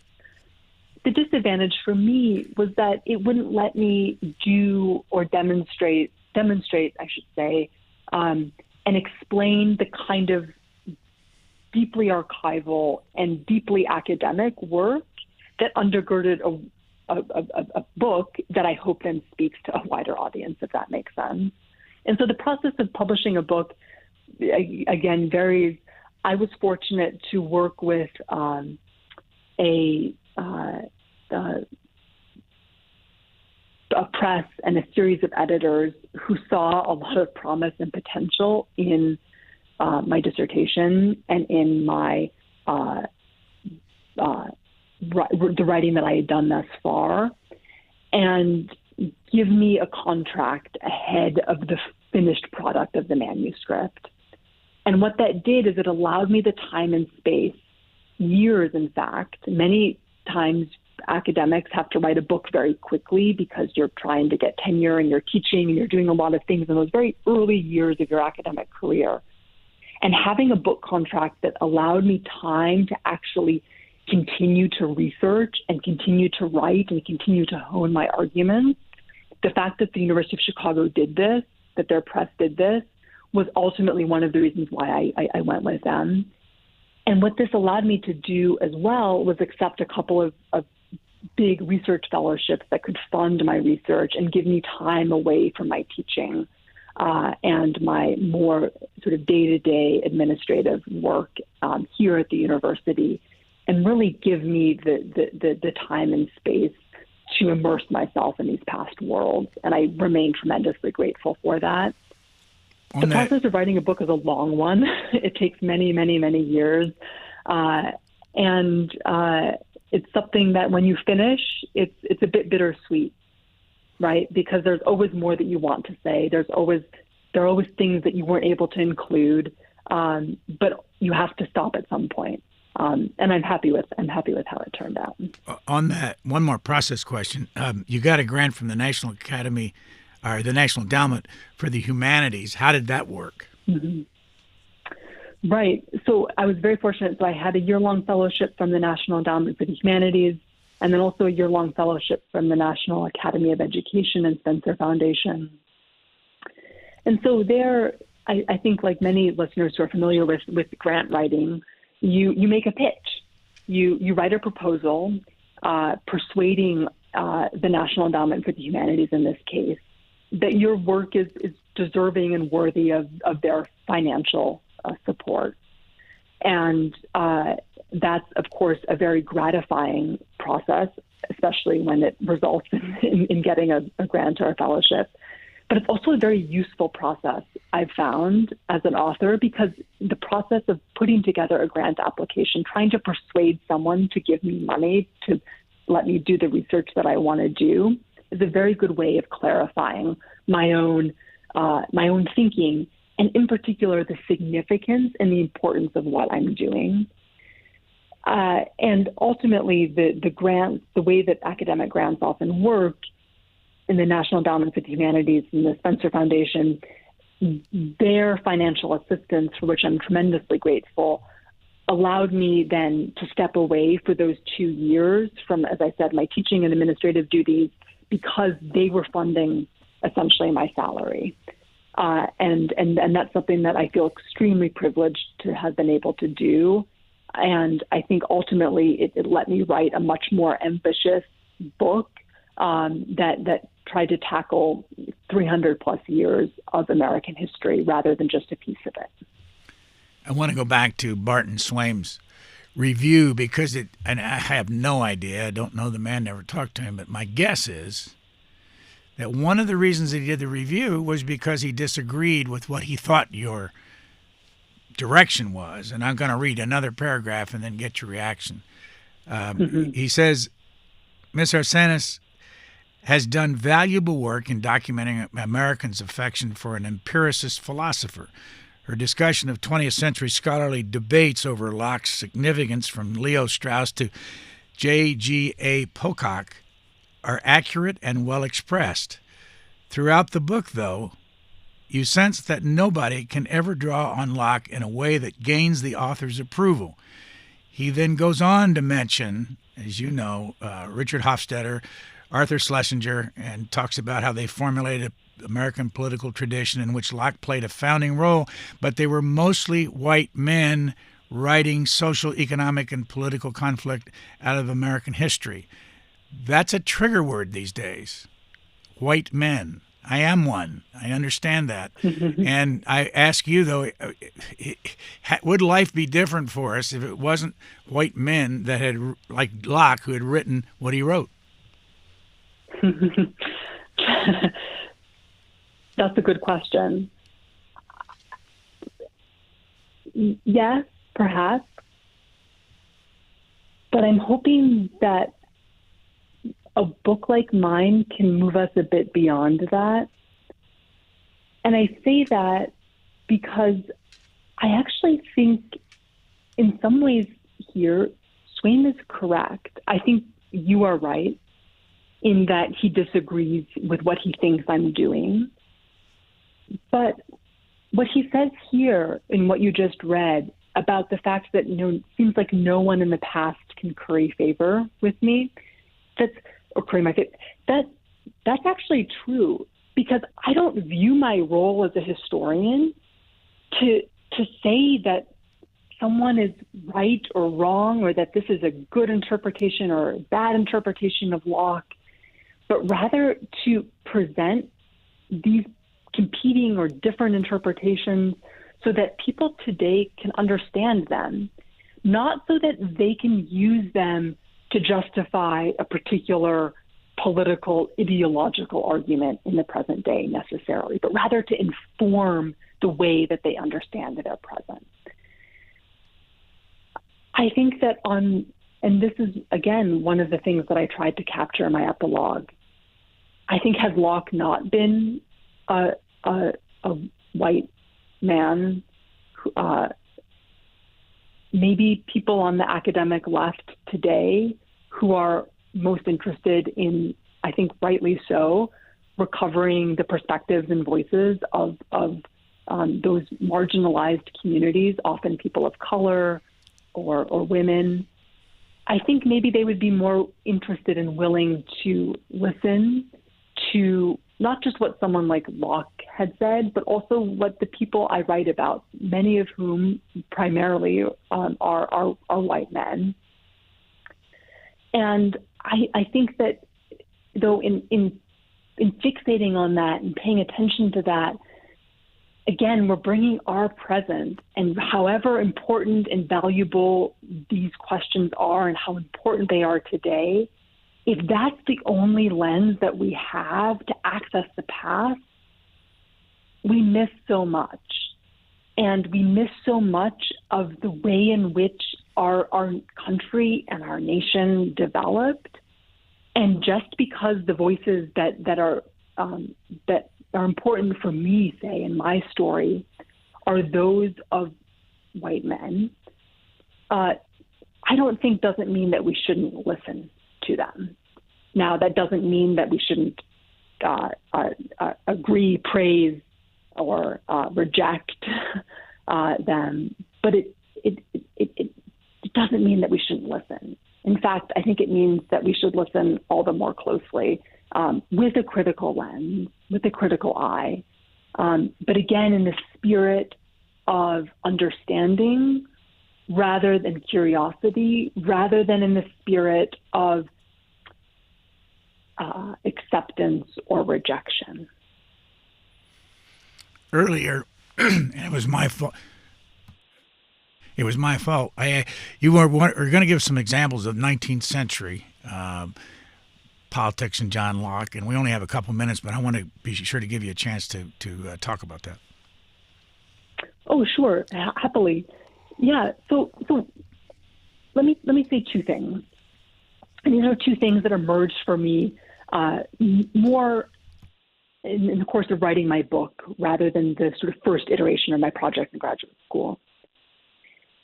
The disadvantage for me was that it wouldn't let me do or demonstrate, I should say, and explain the kind of deeply archival and deeply academic work that undergirded a book that I hope then speaks to a wider audience, if that makes sense. And so the process of publishing a book, again, varies. I was fortunate to work with a press and a series of editors who saw a lot of promise and potential in my dissertation and in my the writing that I had done thus far, and give me a contract ahead of the finished product of the manuscript. And what that did is it allowed me the time and space, years in fact. Many times academics have to write a book very quickly because you're trying to get tenure and you're teaching and you're doing a lot of things in those very early years of your academic career. And having a book contract that allowed me time to actually continue to research and continue to write and continue to hone my arguments, the fact that the University of Chicago did this, that their press did this, was ultimately one of the reasons why I went with them. And what this allowed me to do as well was accept a couple of big research fellowships that could fund my research and give me time away from my teaching and my more sort of day-to-day administrative work here at the university, and really give me the time and space to immerse myself in these past worlds. And I remain tremendously grateful for that. The process of writing a book is a long one. It takes many, many, many years. And it's something that when you finish, it's a bit bittersweet, right? Because there's always more that you want to say. There are always things that you weren't able to include, but you have to stop at some point. And I'm happy with how it turned out. On that, one more process question. You got a grant from the National Academy or the National Endowment for the Humanities. How did that work? Mm-hmm. Right. So I was very fortunate. So I had a year-long fellowship from the National Endowment for the Humanities, and then also a year-long fellowship from the National Academy of Education and Spencer Foundation. And so there, I think like many listeners who are familiar with grant writing, you make a pitch. You write a proposal, persuading the National Endowment for the Humanities in this case, that your work is deserving and worthy of their financial support. And that's, of course, a very gratifying process, especially when it results in getting a grant or a fellowship. But it's also a very useful process, I've found, as an author, because the process of putting together a grant application, trying to persuade someone to give me money to let me do the research that I want to do, is a very good way of clarifying my own thinking, and in particular, the significance and the importance of what I'm doing. And ultimately, the grants, the way that academic grants often work in the National Endowment for the Humanities and the Spencer Foundation, their financial assistance, for which I'm tremendously grateful, allowed me then to step away for those 2 years from, as I said, my teaching and administrative duties, because they were funding essentially my salary. And that's something that I feel extremely privileged to have been able to do. And I think ultimately it let me write a much more ambitious book that tried to tackle 300 plus years of American history rather than just a piece of it. I want to go back to Barton Swaim's review because and I have no idea, I don't know the man, never talked to him, but my guess is that one of the reasons he did the review was because he disagreed with what he thought your direction was. And I'm going to read another paragraph and then get your reaction. He says, Ms. Arcenas has done valuable work in documenting Americans' affection for an empiricist philosopher. Her discussion of 20th century scholarly debates over Locke's significance, from Leo Strauss to J.G.A. Pocock, are accurate and well expressed. Throughout the book, though, you sense that nobody can ever draw on Locke in a way that gains the author's approval. He then goes on to mention, as you know, Richard Hofstadter, Arthur Schlesinger, and talks about how they formulated American political tradition in which Locke played a founding role, but they were mostly white men writing social, economic, and political conflict out of American history. That's a trigger word these days. White men. I am one. I understand that. And I ask you, though, would life be different for us if it wasn't white men that had, like Locke, who had written what he wrote? That's a good question. Yes, perhaps. But I'm hoping that a book like mine can move us a bit beyond that. And I say that because I actually think in some ways here, Swaim is correct. I think you are right in that he disagrees with what he thinks I'm doing. But what he says here in what you just read about the fact that it seems like no one in the past can curry favor with me, that's actually true, because I don't view my role as a historian to say that someone is right or wrong, or that this is a good interpretation or a bad interpretation of Locke, but rather to present these competing or different interpretations so that people today can understand them, not so that they can use them to justify a particular political, ideological argument in the present day necessarily, but rather to inform the way that they understand their present. I think that and this is, again, one of the things that I tried to capture in my epilogue, I think, had Locke not been a white man, maybe people on the academic left today who are most interested in, I think rightly so, recovering the perspectives and voices of those marginalized communities, often people of color or women. I think maybe they would be more interested and willing to listen to not just what someone like Locke had said, but also what the people I write about, many of whom primarily are white men. And I think that though, in fixating on that and paying attention to that, again, we're bringing our present, and however important and valuable these questions are and how important they are today, if that's the only lens that we have to access the past, we miss so much. And we miss so much of the way in which our country and our nation developed. And just because the voices that are important for me, say, in my story, are those of white men, I don't think doesn't mean that we shouldn't listen to them. Now, that doesn't mean that we shouldn't agree, praise, or reject them, but it doesn't mean that we shouldn't listen. In fact, I think it means that we should listen all the more closely, with a critical lens, with a critical eye, but again, in the spirit of understanding rather than curiosity, rather than in the spirit of acceptance or rejection. Earlier, and it was my fault. You were going to give some examples of 19th century politics and John Locke, and we only have a couple minutes, but I want to be sure to give you a chance to talk about that. Oh, sure, happily. Yeah. So let me say two things, and these are two things that emerged for me more in the course of writing my book rather than the sort of first iteration of my project in graduate school.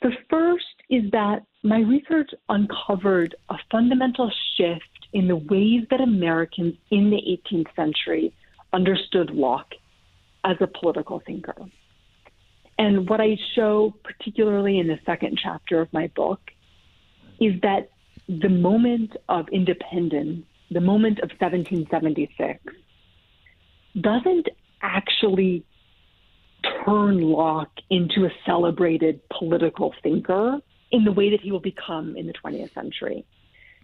The first is that my research uncovered a fundamental shift in the ways that Americans in the 18th century understood Locke as a political thinker. And what I show, particularly in the second chapter of my book, is that the moment of independence, the moment of 1776, doesn't actually turn Locke into a celebrated political thinker in the way that he will become in the 20th century.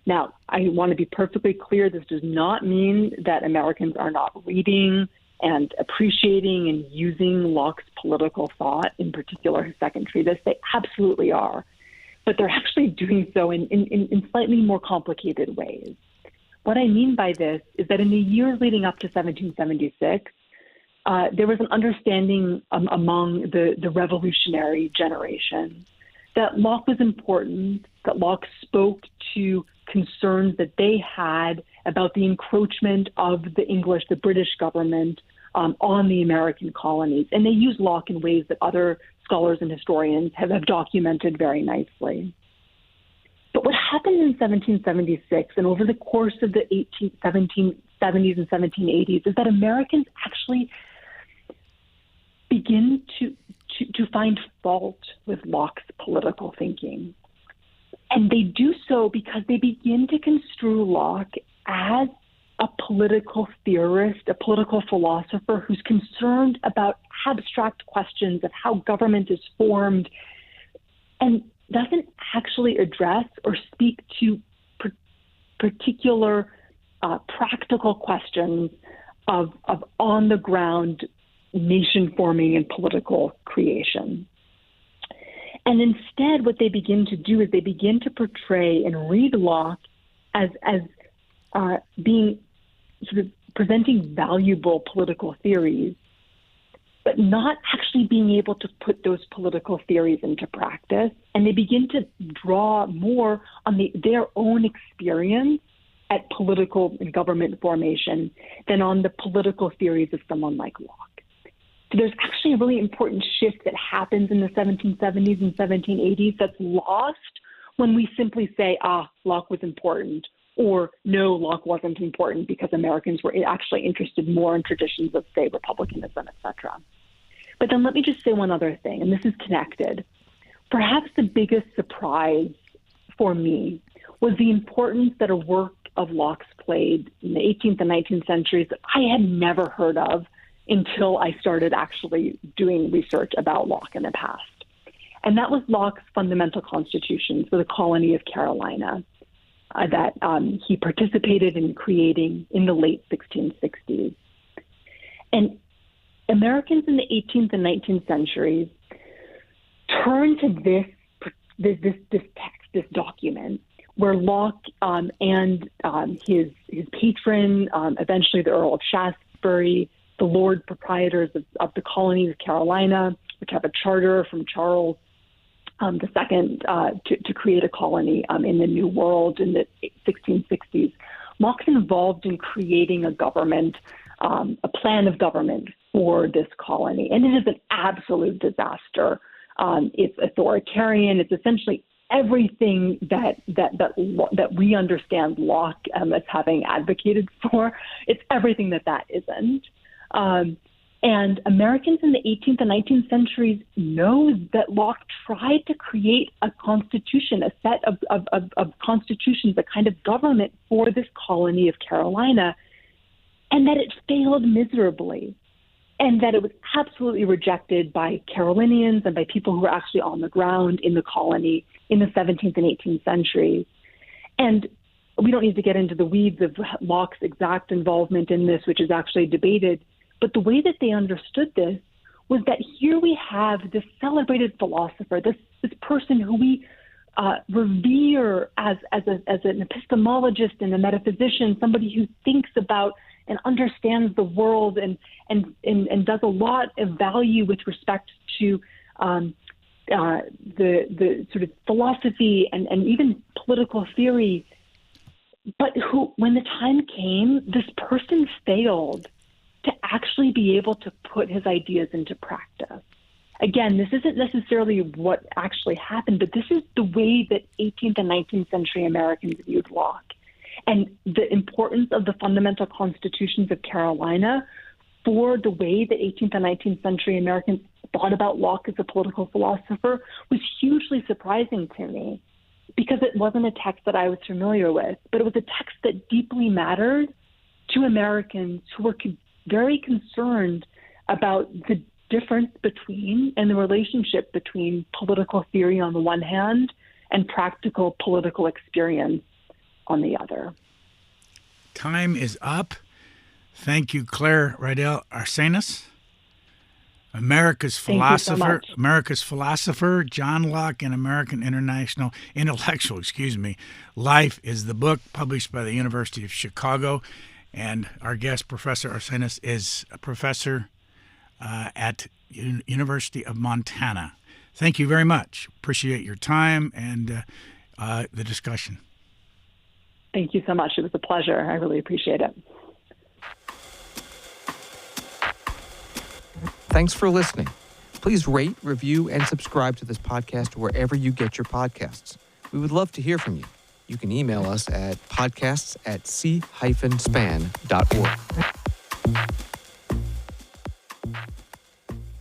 Now, I want to be perfectly clear, this does not mean that Americans are not reading and appreciating and using Locke's political thought, in particular his second treatise. They absolutely are. But they're actually doing so in slightly more complicated ways. What I mean by this is that in the years leading up to 1776, there was an understanding among the revolutionary generation that Locke was important, that Locke spoke to concerns that they had about the encroachment of the British government on the American colonies. And they used Locke in ways that other scholars and historians have documented very nicely. But what happened in 1776 and over the course of the 1770s and 1780s is that Americans actually begin to find fault with Locke's political thinking. And they do so because they begin to construe Locke as a political theorist, a political philosopher who's concerned about abstract questions of how government is formed and doesn't actually address or speak to particular practical questions of on-the-ground nation-forming and political creation. And instead, what they begin to do is they begin to portray and read Locke as being sort of presenting valuable political theories, but not actually being able to put those political theories into practice. And they begin to draw more on their own experience at political and government formation than on the political theories of someone like Locke. So there's actually a really important shift that happens in the 1770s and 1780s that's lost when we simply say, Locke was important, or no, Locke wasn't important because Americans were actually interested more in traditions of, say, republicanism, etc. But then let me just say one other thing, and this is connected. Perhaps the biggest surprise for me was the importance that a work of Locke's played in the 18th and 19th centuries that I had never heard of until I started actually doing research about Locke in the past. And that was Locke's fundamental constitution for the colony of Carolina. that he participated in creating in the late 1660s. And Americans in the 18th and 19th centuries turned to this text, this document, where Locke and his patron, eventually the Earl of Shaftesbury, the Lord Proprietors of the colonies of Carolina, which have a charter from Charles II to create a colony in the New World in the 1660s. Locke's involved in creating a government, a plan of government for this colony, and it is an absolute disaster. It's authoritarian. It's essentially everything that we understand Locke as having advocated for. It's everything that isn't. And Americans in the 18th and 19th centuries know that Locke tried to create a constitution, a set of constitutions, a kind of government for this colony of Carolina, and that it failed miserably, and that it was absolutely rejected by Carolinians and by people who were actually on the ground in the colony in the 17th and 18th centuries. And we don't need to get into the weeds of Locke's exact involvement in this, which is actually debated. But the way that they understood this was that here we have this celebrated philosopher, this person who we revere as an epistemologist and a metaphysician, somebody who thinks about and understands the world and does a lot of value with respect to the sort of philosophy and even political theory, but who, when the time came, this person failed to actually be able to put his ideas into practice. Again, this isn't necessarily what actually happened, but this is the way that 18th and 19th century Americans viewed Locke. And the importance of the fundamental constitutions of Carolina for the way that 18th and 19th century Americans thought about Locke as a political philosopher was hugely surprising to me, because it wasn't a text that I was familiar with, but it was a text that deeply mattered to Americans who were very concerned about the difference between and the relationship between political theory on the one hand and practical political experience on the other. Time is up. Thank you, Claire Arcenas, America's philosopher, John Locke, and American intellectual. Life is the book, published by the University of Chicago, and our guest, Professor Arcenas, is a professor at University of Montana. Thank you very much. Appreciate your time and the discussion. Thank you so much. It was a pleasure. I really appreciate it. Thanks for listening. Please rate, review, and subscribe to this podcast wherever you get your podcasts. We would love to hear from you. You can email us at podcasts@c-span.org.